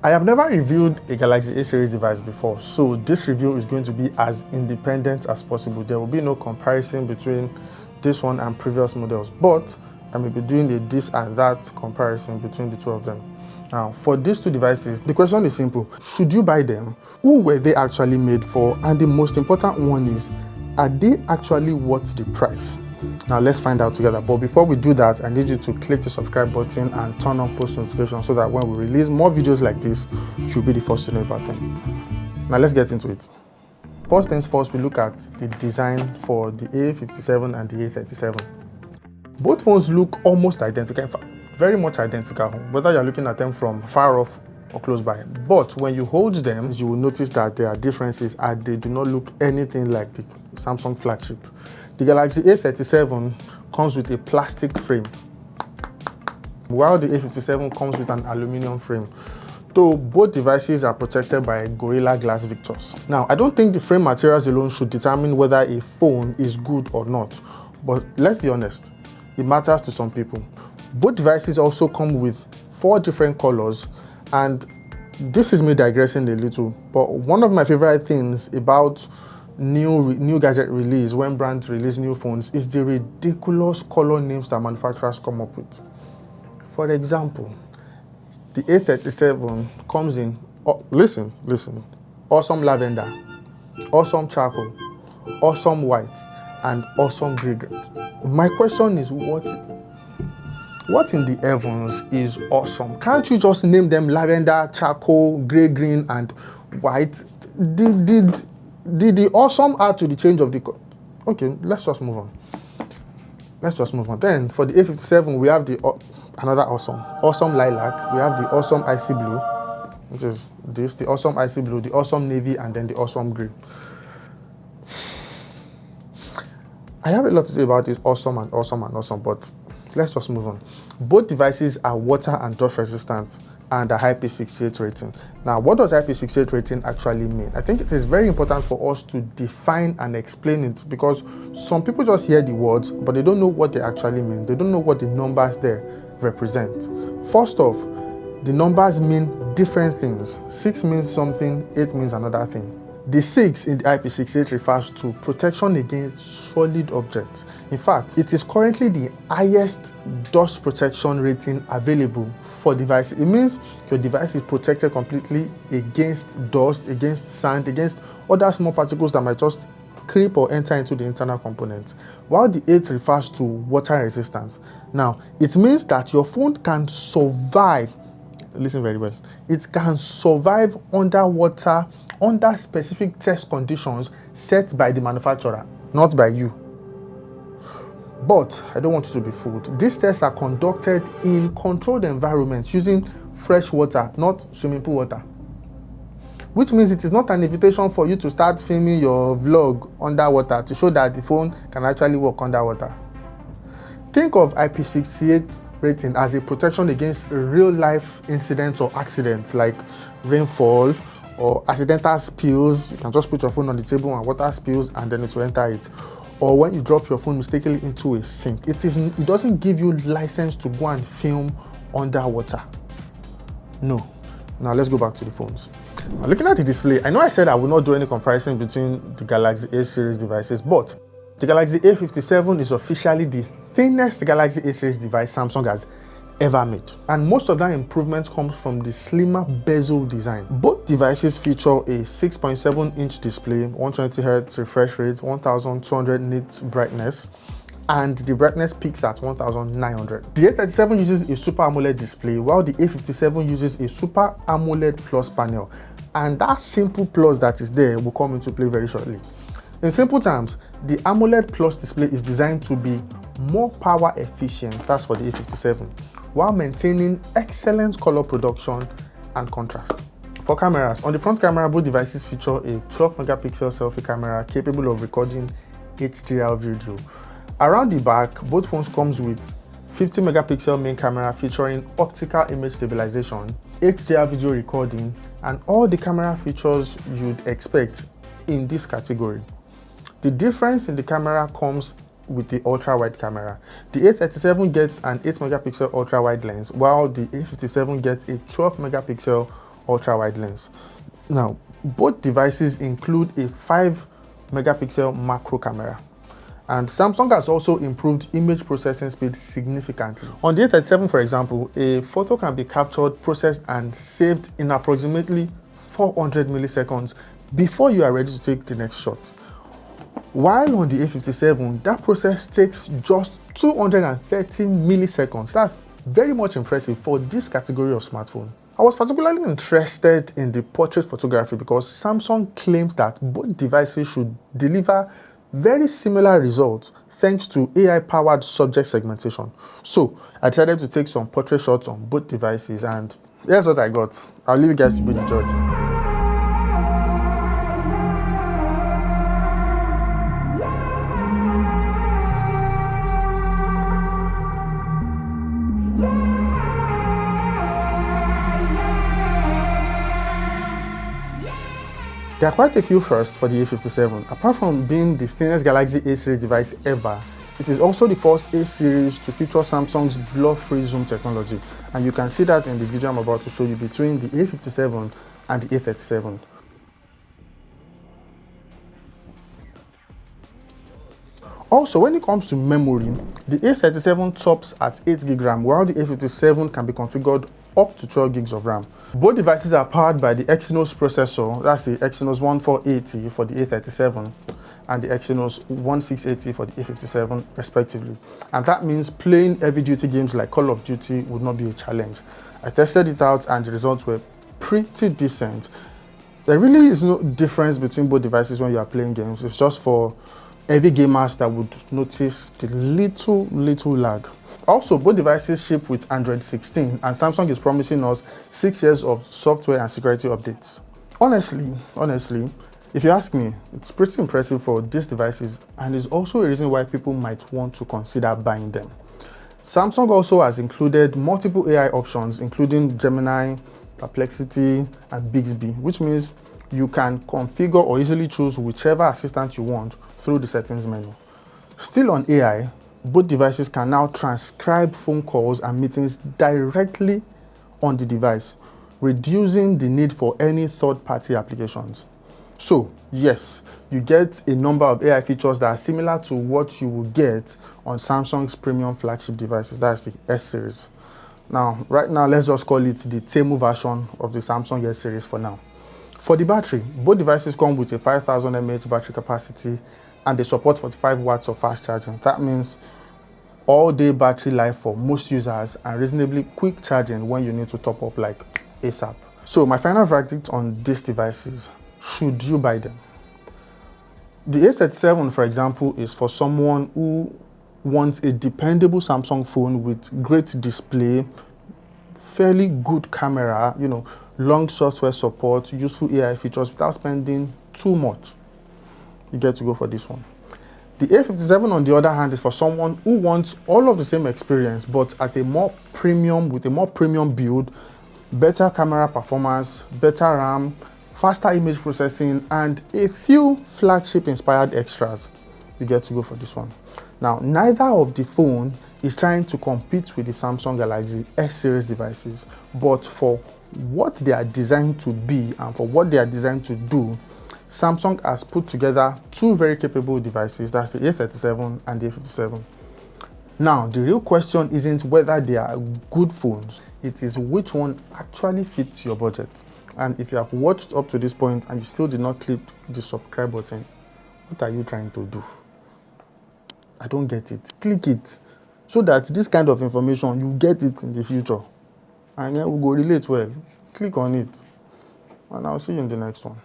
I have never reviewed a Galaxy A series device before, so this review is going to be as independent as possible. There will be no comparison between this one and previous models, but I may be doing a this and that comparison between the two of them. Now, for these two devices, the question is simple. Should you buy them? Who were they actually made for? And the most important one is, are they actually worth the price? Now let's find out together. But before we do that, I need you to click the subscribe button and turn on post notifications so that when we release more videos like this, you'll be the first to know about them. Now let's get into it. First things first, we look at the design for the A57 and the A37. Both phones look almost identical, in fact, very much identical, whether you're looking at them from far off or close by. But when you hold them, you will notice that there are differences and they do not look anything like the Samsung flagship. The Galaxy A37 comes with a plastic frame, while the A57 comes with an aluminum frame. Though both devices are protected by Gorilla Glass Victors. Now, I don't think the frame materials alone should determine whether a phone is good or not, but let's be honest, it matters to some people. Both devices also come with 4 different colors, and this is me digressing a little, but one of my favorite things about new gadget release, when brands release new phones, is the ridiculous color names that manufacturers come up with. For example, the A37 comes in, listen, awesome lavender, awesome charcoal, awesome white, and awesome gray. My question is, what in the heavens is awesome? Can't you just name them lavender, charcoal, gray, green, and white? Did the awesome add to the change of the okay, let's just move on. Then for the A57, we have another awesome lilac. We have the awesome icy blue, which is the awesome icy blue, the awesome navy, and then the awesome green. I have a lot to say about this awesome, but let's just move on. Both devices are water and dust resistant and a IP68 rating. Now, what does IP68 rating actually mean? I think it is very important for us to define and explain it, because some people just hear the words, but they don't know what they actually mean. They don't know what the numbers there represent. First off, the numbers mean different things. 6 means something, 8 means another thing. The 6 in the IP68 refers to protection against solid objects. In fact, it is currently the highest dust protection rating available for devices. It means your device is protected completely against dust, against sand, against other small particles that might just creep or enter into the internal components. While the 8 refers to water resistance. Now, it means that your phone can survive, listen very well, it can survive underwater under specific test conditions set by the manufacturer, not by you. But I don't want you to be fooled. These tests are conducted in controlled environments using fresh water, not swimming pool water. Which means it is not an invitation for you to start filming your vlog underwater to show that the phone can actually work underwater. Think of IP68 rating as a protection against real life incidents or accidents like rainfall or accidental spills. You can just put your phone on the table and water spills and then it will enter it. Or when you drop your phone mistakenly into a sink. It doesn't give you license to go and film underwater. No. Now let's go back to the phones. Now, looking at the display, I know I said I will not do any comparison between the Galaxy A series devices, but the Galaxy A57 is officially the thinnest Galaxy A series device Samsung has ever made. And most of that improvement comes from the slimmer bezel design. Both devices feature a 6.7-inch display, 120Hz refresh rate, 1200 nits brightness, and the brightness peaks at 1900. The A37 uses a Super AMOLED display, while the A57 uses a Super AMOLED Plus panel. And that simple plus that is there will come into play very shortly. In simple terms, the AMOLED Plus display is designed to be more power efficient, that's for the A57, while maintaining excellent color production and contrast. For cameras, on the front camera, both devices feature a 12-megapixel selfie camera capable of recording HDR video. Around the back, both phones comes with 50-megapixel main camera featuring optical image stabilization, HDR video recording, and all the camera features you'd expect in this category. The difference in the camera comes with the ultra-wide camera. The A37 gets an 8-megapixel ultra-wide lens, while the A57 gets a 12-megapixel ultra-wide lens. Now, both devices include a 5-megapixel macro camera. And Samsung has also improved image processing speed significantly. On the A37, for example, a photo can be captured, processed, and saved in approximately 400 milliseconds before you are ready to take the next shot. While on the A57, that process takes just 230 milliseconds. That's very much impressive for this category of smartphone. I was particularly interested in the portrait photography because Samsung claims that both devices should deliver very similar results thanks to AI-powered subject segmentation. So I decided to take some portrait shots on both devices, and here's what I got. I'll leave you guys to be the judge. There are quite a few firsts for the A57. Apart from being the thinnest Galaxy A series device ever, it is also the first A series to feature Samsung's blur-free zoom technology, and you can see that in the video I'm about to show you between the A57 and the A37. Also, when it comes to memory, the A37 tops at 8 GB RAM, while the A57 can be configured up to 12 gigs of RAM. Both devices are powered by the Exynos processor, that's the Exynos 1480 for the A37 and the Exynos 1680 for the A57 respectively. And that means playing heavy-duty games like Call of Duty would not be a challenge. I tested it out and the results were pretty decent. There really is no difference between both devices when you are playing games. It's just for heavy gamers that would notice the little lag. Also, both devices ship with Android 16, and Samsung is promising us 6 years of software and security updates. Honestly, if you ask me, it's pretty impressive for these devices, and is also a reason why people might want to consider buying them. Samsung also has included multiple AI options, including Gemini, Perplexity, and Bixby, which means you can configure or easily choose whichever assistant you want through the settings menu. Still on AI, both devices can now transcribe phone calls and meetings directly on the device, reducing the need for any third-party applications. So, yes, you get a number of AI features that are similar to what you will get on Samsung's premium flagship devices, that's the S series. Now, right now, let's just call it the Temu version of the Samsung S series for now. For the battery, both devices come with a 5000 mAh battery capacity and they support 45 watts of fast charging. That means all-day battery life for most users and reasonably quick charging when you need to top up like ASAP. So my final verdict on these devices: should you buy them? The A37, for example, is for someone who wants a dependable Samsung phone with great display, fairly good camera, long software support, useful AI features without spending too much. You get to go for this one. The A57, on the other hand, is for someone who wants all of the same experience, but at a more premium, with a more premium build, better camera performance, better RAM, faster image processing, and a few flagship-inspired extras. You get to go for this one. Now, neither of the phone is trying to compete with the Samsung Galaxy S series devices, but for what they are designed to be and for what they are designed to do, Samsung has put together two very capable devices, that's the A37 and the A57. Now, the real question isn't whether they are good phones, it is which one actually fits your budget. And if you have watched up to this point and you still did not click the subscribe button, what are you trying to do? I don't get it. Click it so that this kind of information, you get it in the future. And then we'll go relate well. Click on it. And I'll see you in the next one.